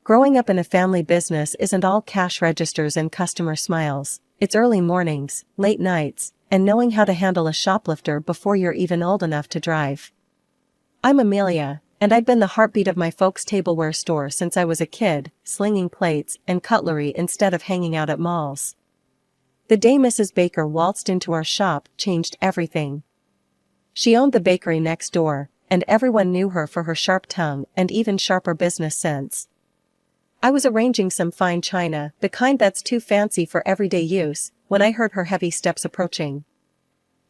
Growing up in a family business isn't all cash registers and customer smiles. It's early mornings, late nights, and knowing how to handle a shoplifter before you're even old enough to drive. I'm Amelia, and I've been the heartbeat of my folks' tableware store since I was a kid, slinging plates and cutlery instead of hanging out at malls. The day Mrs. Baker waltzed into our shop changed everything. She owned the bakery next door, and everyone knew her for her sharp tongue and even sharper business sense. I was arranging some fine china, the kind that's too fancy for everyday use, when I heard her heavy steps approaching.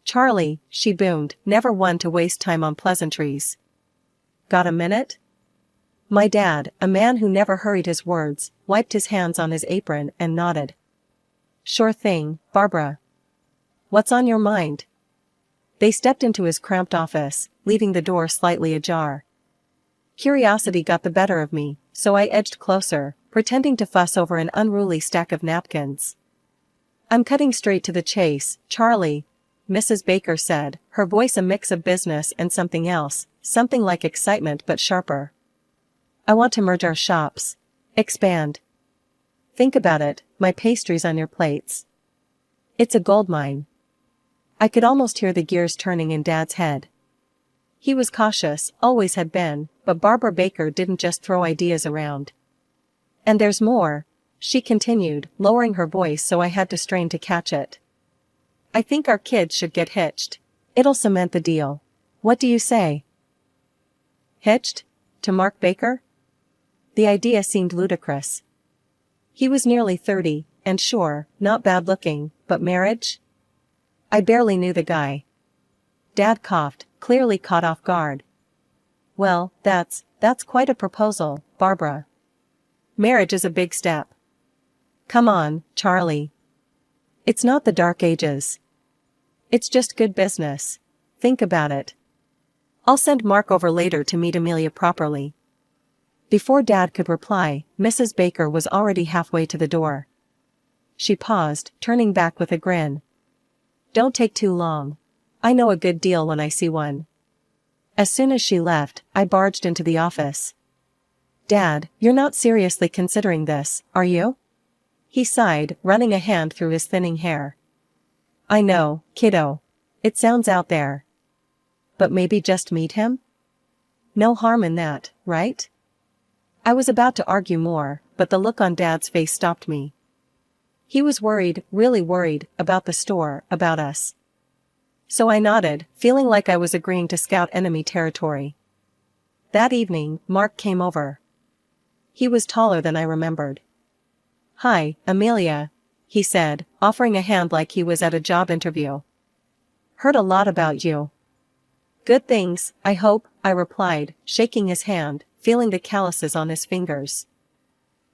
"Charlie," she boomed, never one to waste time on pleasantries. "Got a minute?" My dad, a man who never hurried his words, wiped his hands on his apron and nodded. "Sure thing, Barbara. What's on your mind?" They stepped into his cramped office, leaving the door slightly ajar. Curiosity got the better of me, so I edged closer, pretending to fuss over an unruly stack of napkins. "I'm cutting straight to the chase, Charlie," Mrs. Baker said, her voice a mix of business and something else, something like excitement but sharper. "I want to merge our shops. Expand. Think about it, my pastries on your plates. It's a goldmine." I could almost hear the gears turning in Dad's head. He was cautious, always had been, but Barbara Baker didn't just throw ideas around. "And there's more," she continued, lowering her voice so I had to strain to catch it. "I think our kids should get hitched. It'll cement the deal. What do you say?" Hitched? To Mark Baker? The idea seemed ludicrous. He was nearly 30, and sure, not bad looking, but marriage? I barely knew the guy. Dad coughed, clearly caught off guard. "Well, that's quite a proposal, Barbara. Marriage is a big step. Come on, Charlie. It's not the dark ages. It's just good business. Think about it. I'll send Mark over later to meet Amelia properly." Before Dad could reply, Mrs. Baker was already halfway to the door. She paused, turning back with a grin. "Don't take too long. I know a good deal when I see one." As soon as she left, I barged into the office. "Dad, you're not seriously considering this, are you?" He sighed, running a hand through his thinning hair. "I know, kiddo. It sounds out there. But maybe just meet him? No harm in that, right?" I was about to argue more, but the look on Dad's face stopped me. He was worried, really worried, about the store, about us. So I nodded, feeling like I was agreeing to scout enemy territory. That evening, Mark came over. He was taller than I remembered. "Hi, Amelia," he said, offering a hand like he was at a job interview. "Heard a lot about you." "Good things, I hope," I replied, shaking his hand, feeling the calluses on his fingers.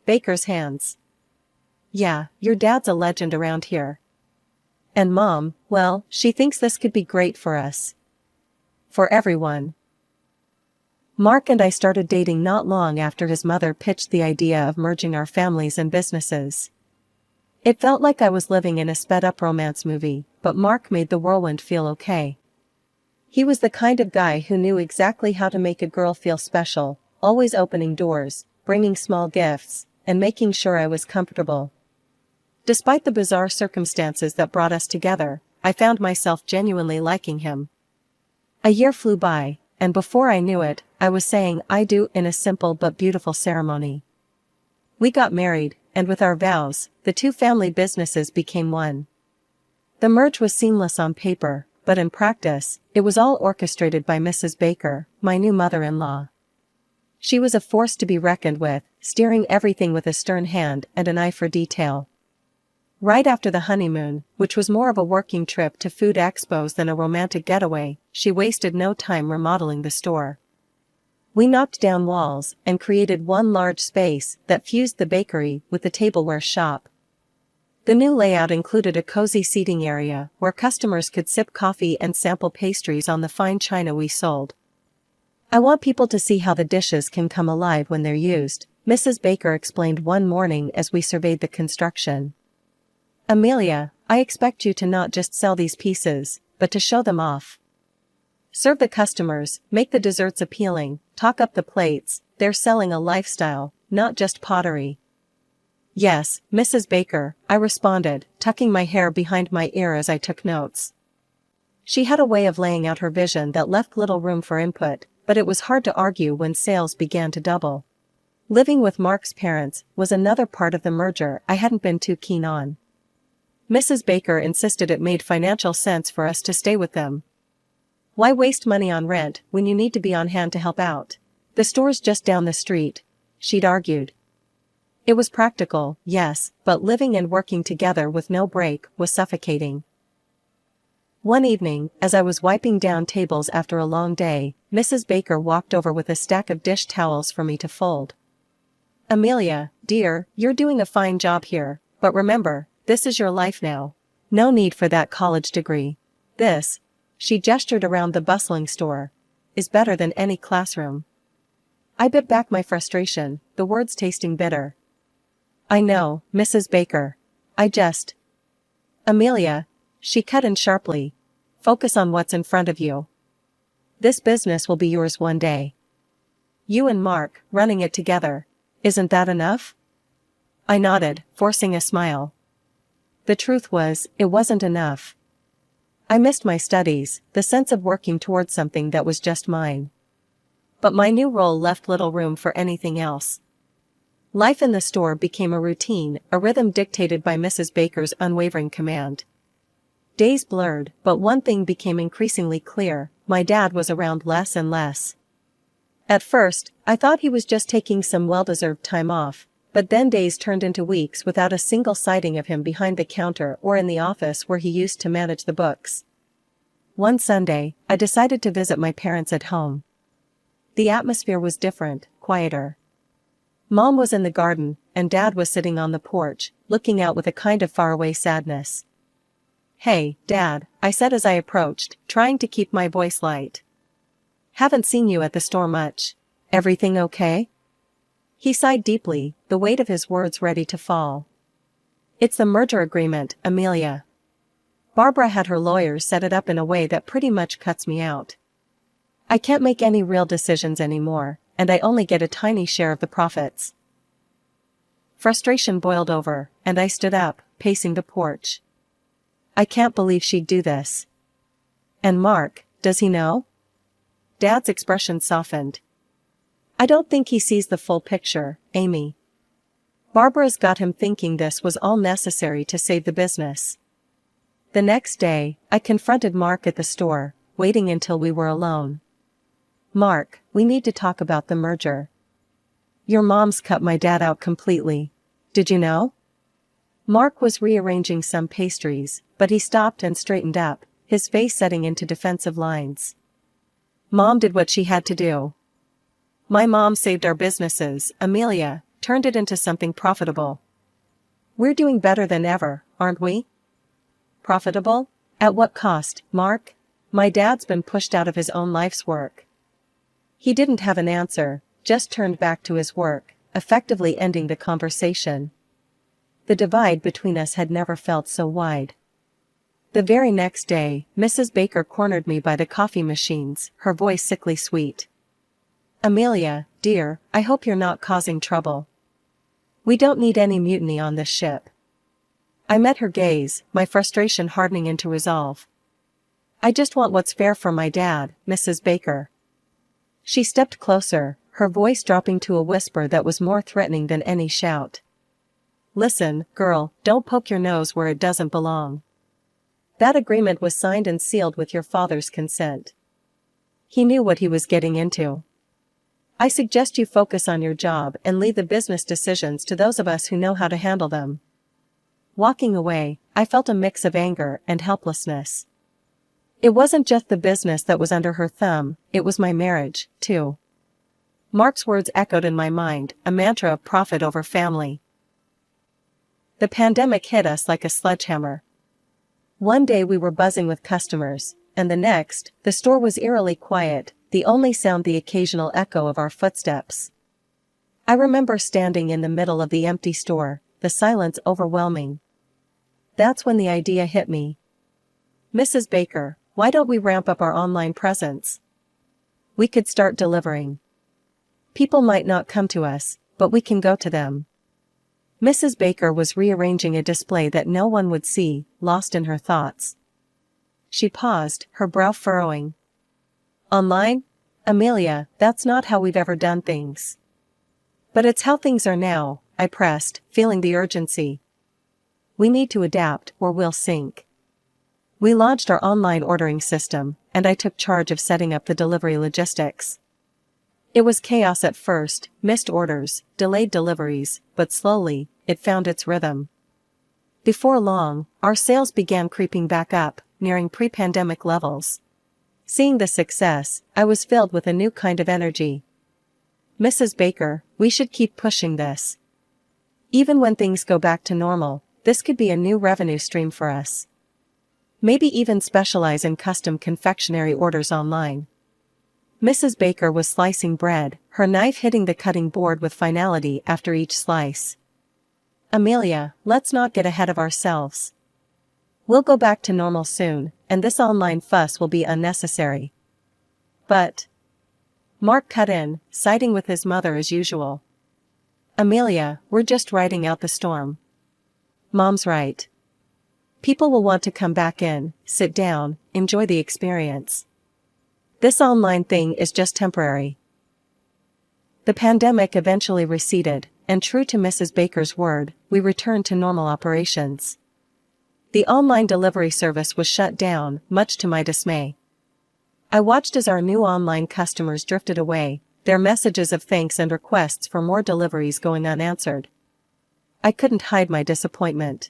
"Baker's hands. Yeah, your dad's a legend around here. And Mom, well, she thinks this could be great for us. For everyone." Mark and I started dating not long after his mother pitched the idea of merging our families and businesses. It felt like I was living in a sped-up romance movie, but Mark made the whirlwind feel okay. He was the kind of guy who knew exactly how to make a girl feel special, always opening doors, bringing small gifts, and making sure I was comfortable. Despite the bizarre circumstances that brought us together, I found myself genuinely liking him. A year flew by, and before I knew it, I was saying "I do" in a simple but beautiful ceremony. We got married, and with our vows, the two family businesses became one. The merge was seamless on paper, but in practice, it was all orchestrated by Mrs. Baker, my new mother-in-law. She was a force to be reckoned with, steering everything with a stern hand and an eye for detail. Right after the honeymoon, which was more of a working trip to food expos than a romantic getaway, she wasted no time remodeling the store. We knocked down walls and created one large space that fused the bakery with the tableware shop. The new layout included a cozy seating area where customers could sip coffee and sample pastries on the fine china we sold. "I want people to see how the dishes can come alive when they're used," Mrs. Baker explained one morning as we surveyed the construction. "Amelia, I expect you to not just sell these pieces, but to show them off. Serve the customers, make the desserts appealing, talk up the plates. They're selling a lifestyle, not just pottery. Yes, Mrs. Baker, I responded, tucking my hair behind my ear as I took notes. She had a way of laying out her vision that left little room for input, but it was hard to argue when sales began to double. Living with Mark's parents was another part of the merger I hadn't been too keen on. Mrs. Baker insisted it made financial sense for us to stay with them. Why waste money on rent when you need to be on hand to help out? The store's just down the street, she'd argued. It was practical, yes, but living and working together with no break was suffocating. One evening, as I was wiping down tables after a long day, Mrs. Baker walked over with a stack of dish towels for me to fold. "Amelia, dear, you're doing a fine job here, but remember, this is your life now. No need for that college degree. This," she gestured around the bustling store, "is better than any classroom." I bit back my frustration, the words tasting bitter. "I know, Mrs. Baker. Amelia," she cut in sharply, "focus on what's in front of you. This business will be yours one day. You and Mark, running it together. Isn't that enough?" I nodded, forcing a smile. The truth was, it wasn't enough. I missed my studies, the sense of working towards something that was just mine. But my new role left little room for anything else. Life in the store became a routine, a rhythm dictated by Mrs. Baker's unwavering command. Days blurred, but one thing became increasingly clear: my dad was around less and less. At first, I thought he was just taking some well-deserved time off, but then days turned into weeks without a single sighting of him behind the counter or in the office where he used to manage the books. One Sunday, I decided to visit my parents at home. The atmosphere was different, quieter. Mom was in the garden, and Dad was sitting on the porch, looking out with a kind of faraway sadness. "Hey, Dad," I said as I approached, trying to keep my voice light. "Haven't seen you at the store much. Everything okay?" He sighed deeply, the weight of his words ready to fall. "It's the merger agreement, Amelia. Barbara had her lawyers set it up in a way that pretty much cuts me out. I can't make any real decisions anymore, and I only get a tiny share of the profits." Frustration boiled over, and I stood up, pacing the porch. I can't believe she'd do this. "And Mark, does he know?" Dad's expression softened. "I don't think he sees the full picture, Amy. Barbara's got him thinking this was all necessary to save the business." The next day, I confronted Mark at the store, waiting until we were alone. "Mark, we need to talk about the merger. Your mom's cut my dad out completely. Did you know?" Mark was rearranging some pastries, but he stopped and straightened up, his face setting into defensive lines. "Mom did what she had to do. My mom saved our businesses, Amelia, turned it into something profitable. We're doing better than ever, aren't we?" "Profitable? At what cost, Mark? My dad's been pushed out of his own life's work." He didn't have an answer, just turned back to his work, effectively ending the conversation. The divide between us had never felt so wide. The very next day, Mrs. Baker cornered me by the coffee machines, her voice sickly sweet. "Amelia, dear, I hope you're not causing trouble. We don't need any mutiny on this ship." I met her gaze, my frustration hardening into resolve. "I just want what's fair for my dad, Mrs. Baker." She stepped closer, her voice dropping to a whisper that was more threatening than any shout. "Listen, girl, don't poke your nose where it doesn't belong. That agreement was signed and sealed with your father's consent. He knew what he was getting into. I suggest you focus on your job and leave the business decisions to those of us who know how to handle them." Walking away, I felt a mix of anger and helplessness. It wasn't just the business that was under her thumb, it was my marriage, too. Mark's words echoed in my mind, a mantra of profit over family. The pandemic hit us like a sledgehammer. One day we were buzzing with customers, and the next, the store was eerily quiet, the only sound the occasional echo of our footsteps. I remember standing in the middle of the empty store, the silence overwhelming. That's when the idea hit me. "Mrs. Baker, why don't we ramp up our online presence? We could start delivering. People might not come to us, but we can go to them. Mrs. Baker was rearranging a display that no one would see, lost in her thoughts. She paused, her brow furrowing. Online? Amelia, that's not how we've ever done things. But it's how things are now, I pressed, feeling the urgency. We need to adapt, or we'll sink. We launched our online ordering system, and I took charge of setting up the delivery logistics. It was chaos at first, missed orders, delayed deliveries, but slowly, it found its rhythm. Before long, our sales began creeping back up, nearing pre-pandemic levels. Seeing the success, I was filled with a new kind of energy. Mrs. Baker, we should keep pushing this. Even when things go back to normal, this could be a new revenue stream for us. Maybe even specialize in custom confectionery orders online. Mrs. Baker was slicing bread, her knife hitting the cutting board with finality after each slice. Amelia, let's not get ahead of ourselves. We'll go back to normal soon, and this online fuss will be unnecessary. But Mark cut in, siding with his mother as usual. Amelia, we're just riding out the storm. Mom's right. People will want to come back in, sit down, enjoy the experience. This online thing is just temporary. The pandemic eventually receded, and true to Mrs. Baker's word, we returned to normal operations. The online delivery service was shut down, much to my dismay. I watched as our new online customers drifted away, their messages of thanks and requests for more deliveries going unanswered. I couldn't hide my disappointment.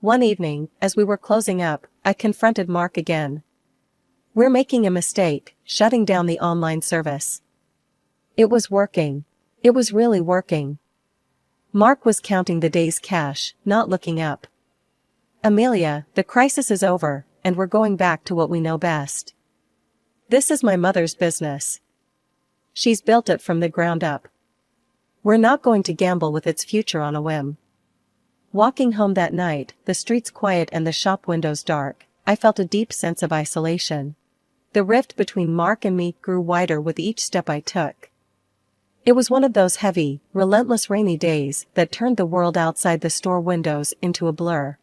One evening, as we were closing up, I confronted Mark again. We're making a mistake, shutting down the online service. It was working. It was really working. Mark was counting the day's cash, not looking up. Amelia, the crisis is over, and we're going back to what we know best. This is my mother's business. She's built it from the ground up. We're not going to gamble with its future on a whim. Walking home that night, the streets quiet and the shop windows dark, I felt a deep sense of isolation. The rift between Mark and me grew wider with each step I took. It was one of those heavy, relentless rainy days that turned the world outside the store windows into a blur.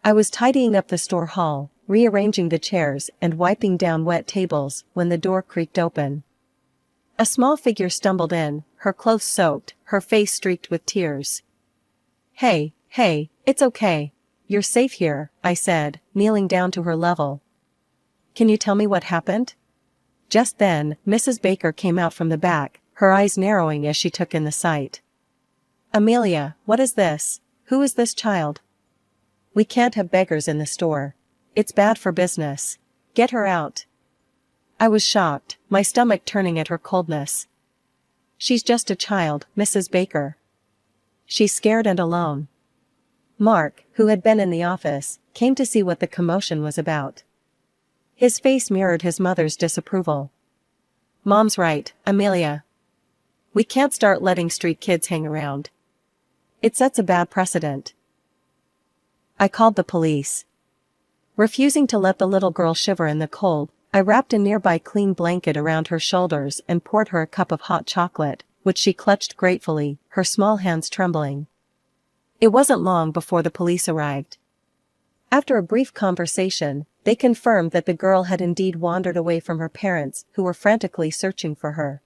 I was tidying up the store hall, rearranging the chairs and wiping down wet tables when the door creaked open. A small figure stumbled in, her clothes soaked, her face streaked with tears. Hey, it's okay. You're safe here, I said, kneeling down to her level. Can you tell me what happened? Just then, Mrs. Baker came out from the back, her eyes narrowing as she took in the sight. Amelia, what is this? Who is this child? We can't have beggars in the store. It's bad for business. Get her out. I was shocked, my stomach turning at her coldness. She's just a child, Mrs. Baker. She's scared and alone. Mark, who had been in the office, came to see what the commotion was about. His face mirrored his mother's disapproval. Mom's right, Amelia. We can't start letting street kids hang around. It sets a bad precedent. I called the police. Refusing to let the little girl shiver in the cold, I wrapped a nearby clean blanket around her shoulders and poured her a cup of hot chocolate, which she clutched gratefully, her small hands trembling. It wasn't long before the police arrived. After a brief conversation, they confirmed that the girl had indeed wandered away from her parents, who were frantically searching for her.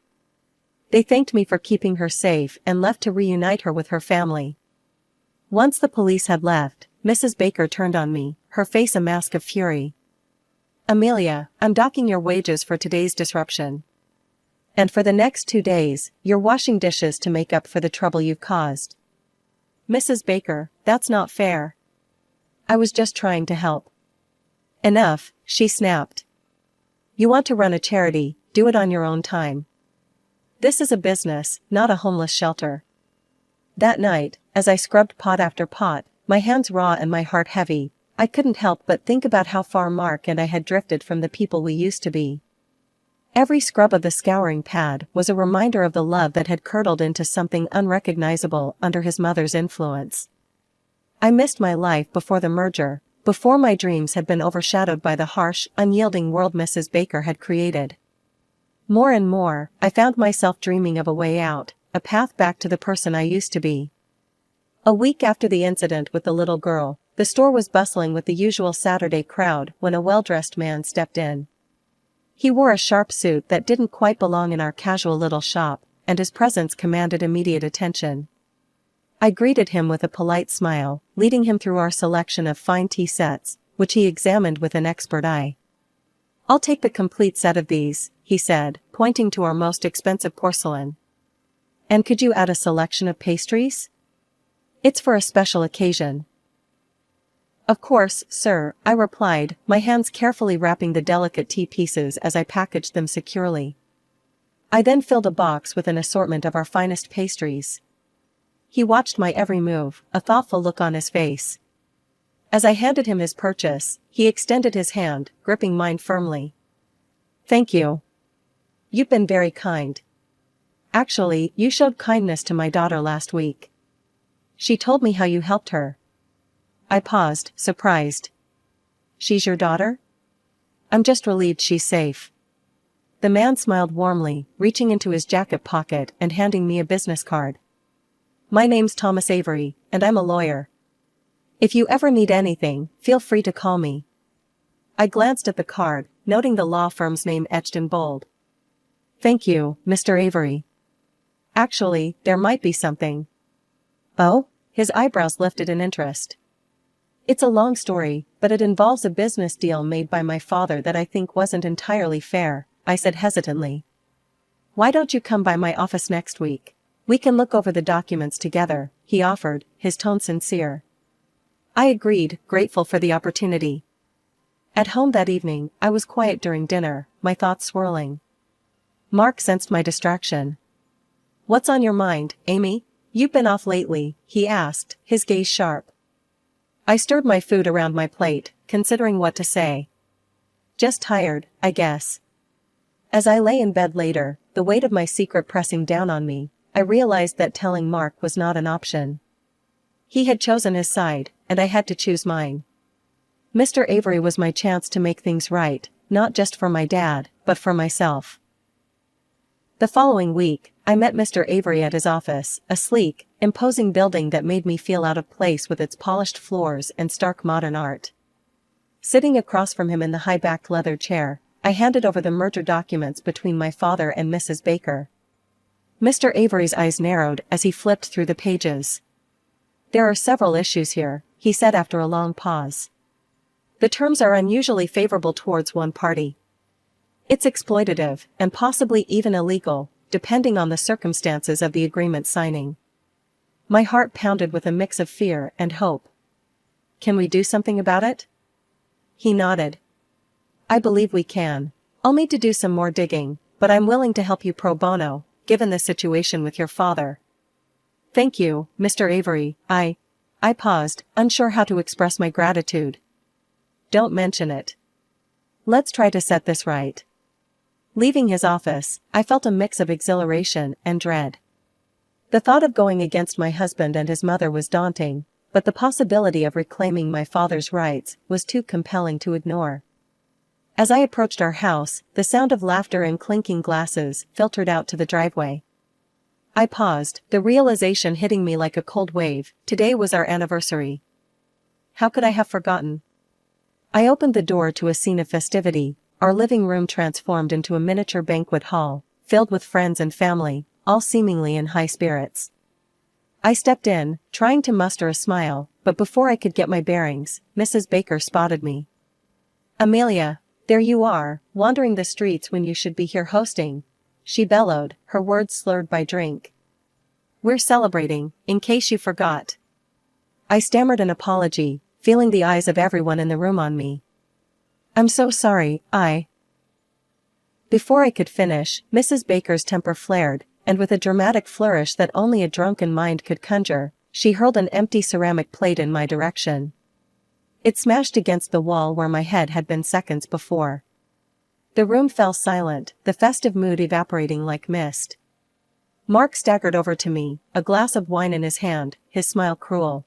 They thanked me for keeping her safe and left to reunite her with her family. Once the police had left, Mrs. Baker turned on me, her face a mask of fury. Amelia, I'm docking your wages for today's disruption. And for the next 2 days, you're washing dishes to make up for the trouble you've caused. Mrs. Baker, that's not fair. I was just trying to help. Enough, she snapped. You want to run a charity, do it on your own time. This is a business, not a homeless shelter. That night, as I scrubbed pot after pot, my hands raw and my heart heavy, I couldn't help but think about how far Mark and I had drifted from the people we used to be. Every scrub of the scouring pad was a reminder of the love that had curdled into something unrecognizable under his mother's influence. I missed my life before the merger, before my dreams had been overshadowed by the harsh, unyielding world Mrs. Baker had created. More and more, I found myself dreaming of a way out, a path back to the person I used to be. A week after the incident with the little girl, the store was bustling with the usual Saturday crowd when a well-dressed man stepped in. He wore a sharp suit that didn't quite belong in our casual little shop, and his presence commanded immediate attention. I greeted him with a polite smile, leading him through our selection of fine tea sets, which he examined with an expert eye. "I'll take the complete set of these," he said, pointing to our most expensive porcelain. "And could you add a selection of pastries? It's for a special occasion." "Of course, sir," I replied, my hands carefully wrapping the delicate tea pieces as I packaged them securely. I then filled a box with an assortment of our finest pastries. He watched my every move, a thoughtful look on his face. As I handed him his purchase, he extended his hand, gripping mine firmly. "Thank you. You've been very kind. Actually, you showed kindness to my daughter last week. She told me how you helped her." I paused, surprised. "She's your daughter?" "I'm just relieved she's safe." The man smiled warmly, reaching into his jacket pocket and handing me a business card. "My name's Thomas Avery, and I'm a lawyer. If you ever need anything, feel free to call me." I glanced at the card, noting the law firm's name etched in bold. "Thank you, Mr. Avery. Actually, there might be something." "Oh?" His eyebrows lifted in interest. "It's a long story, but it involves a business deal made by my father that I think wasn't entirely fair," I said hesitantly. "Why don't you come by my office next week? We can look over the documents together," he offered, his tone sincere. I agreed, grateful for the opportunity. At home that evening, I was quiet during dinner, my thoughts swirling. Mark sensed my distraction. "What's on your mind, Amy? You've been off lately," he asked, his gaze sharp. I stirred my food around my plate, considering what to say. "Just tired, I guess." As I lay in bed later, the weight of my secret pressing down on me, I realized that telling Mark was not an option. He had chosen his side, and I had to choose mine. Mr. Avery was my chance to make things right, not just for my dad, but for myself. The following week, I met Mr. Avery at his office, a sleek, imposing building that made me feel out of place with its polished floors and stark modern art. Sitting across from him in the high-backed leather chair, I handed over the merger documents between my father and Mrs. Baker. Mr. Avery's eyes narrowed as he flipped through the pages. "There are several issues here," he said after a long pause. "The terms are unusually favorable towards one party. It's exploitative, and possibly even illegal, depending on the circumstances of the agreement signing." My heart pounded with a mix of fear and hope. "Can we do something about it?" He nodded. "I believe we can. I'll need to do some more digging, but I'm willing to help you pro bono, given the situation with your father." "Thank you, Mr. Avery." I paused, unsure how to express my gratitude. "Don't mention it. Let's try to set this right." Leaving his office, I felt a mix of exhilaration and dread. The thought of going against my husband and his mother was daunting, but the possibility of reclaiming my father's rights was too compelling to ignore. As I approached our house, the sound of laughter and clinking glasses filtered out to the driveway. I paused, the realization hitting me like a cold wave. Today was our anniversary. How could I have forgotten? I opened the door to a scene of festivity, our living room transformed into a miniature banquet hall, filled with friends and family, all seemingly in high spirits. I stepped in, trying to muster a smile, but before I could get my bearings, Mrs. Baker spotted me. "Amelia, there you are, wandering the streets when you should be here hosting," she bellowed, her words slurred by drink. "We're celebrating, in case you forgot." I stammered an apology, feeling the eyes of everyone in the room on me. "I'm so sorry, Before I could finish, Mrs. Baker's temper flared, and with a dramatic flourish that only a drunken mind could conjure, she hurled an empty ceramic plate in my direction. It smashed against the wall where my head had been seconds before. The room fell silent, the festive mood evaporating like mist. Mark staggered over to me, a glass of wine in his hand, his smile cruel.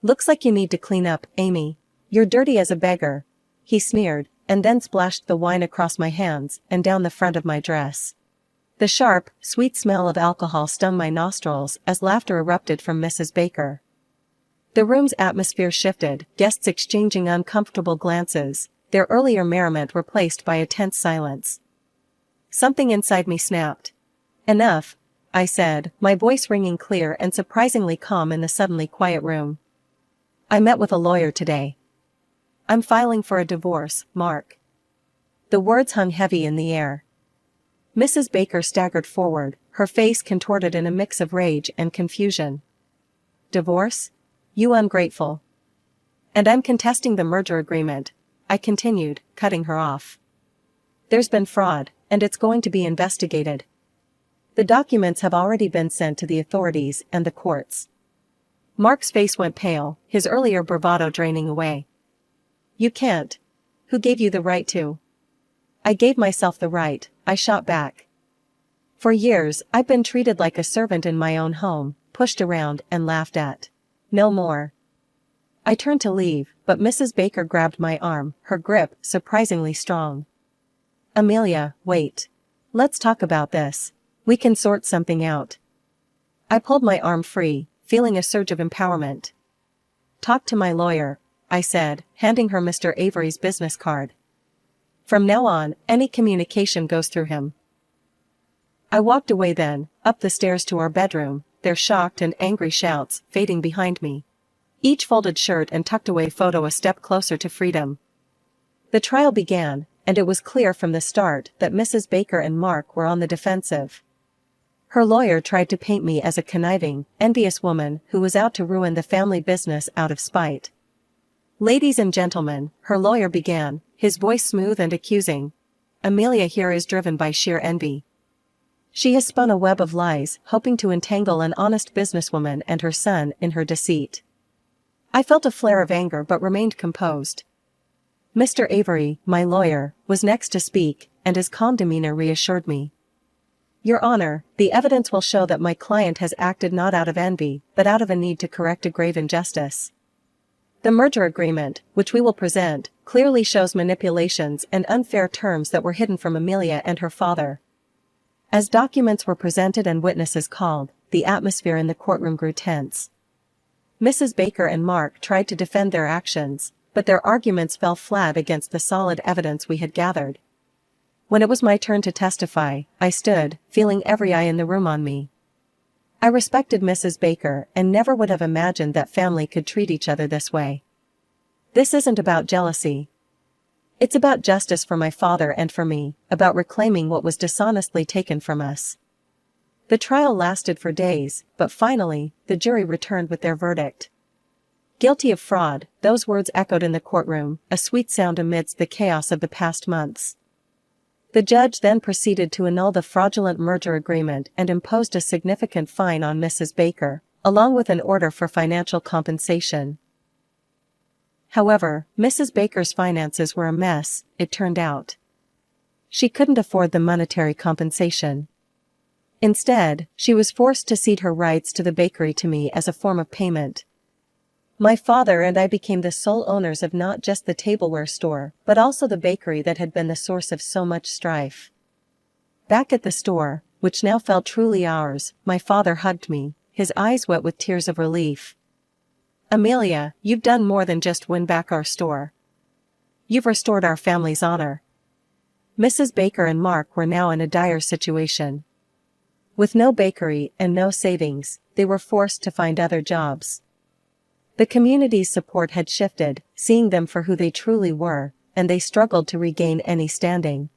"Looks like you need to clean up, Amy. You're dirty as a beggar," he sneered, and then splashed the wine across my hands and down the front of my dress. The sharp, sweet smell of alcohol stung my nostrils as laughter erupted from Mrs. Baker. The room's atmosphere shifted, guests exchanging uncomfortable glances, their earlier merriment replaced by a tense silence. Something inside me snapped. "Enough," I said, my voice ringing clear and surprisingly calm in the suddenly quiet room. "I met with a lawyer today. I'm filing for a divorce, Mark." The words hung heavy in the air. Mrs. Baker staggered forward, her face contorted in a mix of rage and confusion. "Divorce? You ungrateful." "And I'm contesting the merger agreement," I continued, cutting her off. "There's been fraud, and it's going to be investigated. The documents have already been sent to the authorities and the courts." Mark's face went pale, his earlier bravado draining away. "You can't. Who gave you the right to?" "I gave myself the right," I shot back. "For years, I've been treated like a servant in my own home, pushed around and laughed at. No more." I turned to leave, but Mrs. Baker grabbed my arm, her grip surprisingly strong. "Amelia, wait. Let's talk about this. We can sort something out." I pulled my arm free, feeling a surge of empowerment. "Talk to my lawyer," I said, handing her Mr. Avery's business card. "From now on, any communication goes through him." I walked away then, up the stairs to our bedroom, their shocked and angry shouts fading behind me. Each folded shirt and tucked away photo a step closer to freedom. The trial began, and it was clear from the start that Mrs. Baker and Mark were on the defensive. Her lawyer tried to paint me as a conniving, envious woman who was out to ruin the family business out of spite. "Ladies and gentlemen," her lawyer began, his voice smooth and accusing, "Amelia here is driven by sheer envy. She has spun a web of lies, hoping to entangle an honest businesswoman and her son in her deceit." I felt a flare of anger but remained composed. Mr. Avery, my lawyer, was next to speak, and his calm demeanor reassured me. "Your Honor, the evidence will show that my client has acted not out of envy, but out of a need to correct a grave injustice. The merger agreement, which we will present, clearly shows manipulations and unfair terms that were hidden from Amelia and her father." As documents were presented and witnesses called, the atmosphere in the courtroom grew tense. Mrs. Baker and Mark tried to defend their actions, but their arguments fell flat against the solid evidence we had gathered. When it was my turn to testify, I stood, feeling every eye in the room on me. I respected Mrs. Baker and never would have imagined that family could treat each other this way. This isn't about jealousy. It's about justice for my father and for me, about reclaiming what was dishonestly taken from us. The trial lasted for days, but finally, the jury returned with their verdict. Guilty of fraud, those words echoed in the courtroom, a sweet sound amidst the chaos of the past months. The judge then proceeded to annul the fraudulent merger agreement and imposed a significant fine on Mrs. Baker, along with an order for financial compensation. However, Mrs. Baker's finances were a mess, it turned out. She couldn't afford the monetary compensation. Instead, she was forced to cede her rights to the bakery to me as a form of payment. My father and I became the sole owners of not just the tableware store, but also the bakery that had been the source of so much strife. Back at the store, which now felt truly ours, my father hugged me, his eyes wet with tears of relief. "Amelia, you've done more than just win back our store. You've restored our family's honor." Mrs. Baker and Mark were now in a dire situation. With no bakery and no savings, they were forced to find other jobs. The community's support had shifted, seeing them for who they truly were, and they struggled to regain any standing.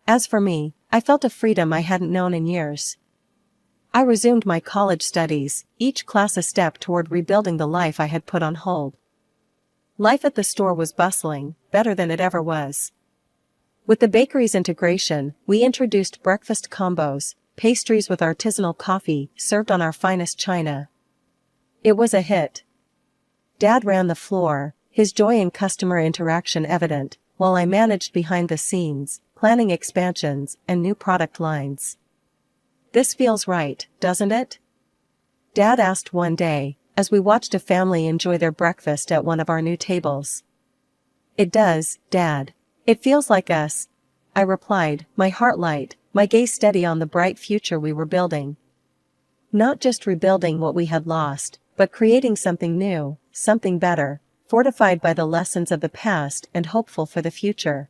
As for me, I felt a freedom I hadn't known in years. I resumed my college studies, each class a step toward rebuilding the life I had put on hold. Life at the store was bustling, better than it ever was. With the bakery's integration, we introduced breakfast combos, pastries with artisanal coffee served on our finest china. It was a hit. Dad ran the floor, his joy in customer interaction evident, while I managed behind the scenes, planning expansions and new product lines. "This feels right, doesn't it?" Dad asked one day, as we watched a family enjoy their breakfast at one of our new tables. "It does, Dad. It feels like us," I replied, my heart light, my gaze steady on the bright future we were building. Not just rebuilding what we had lost, but creating something new, something better, fortified by the lessons of the past and hopeful for the future.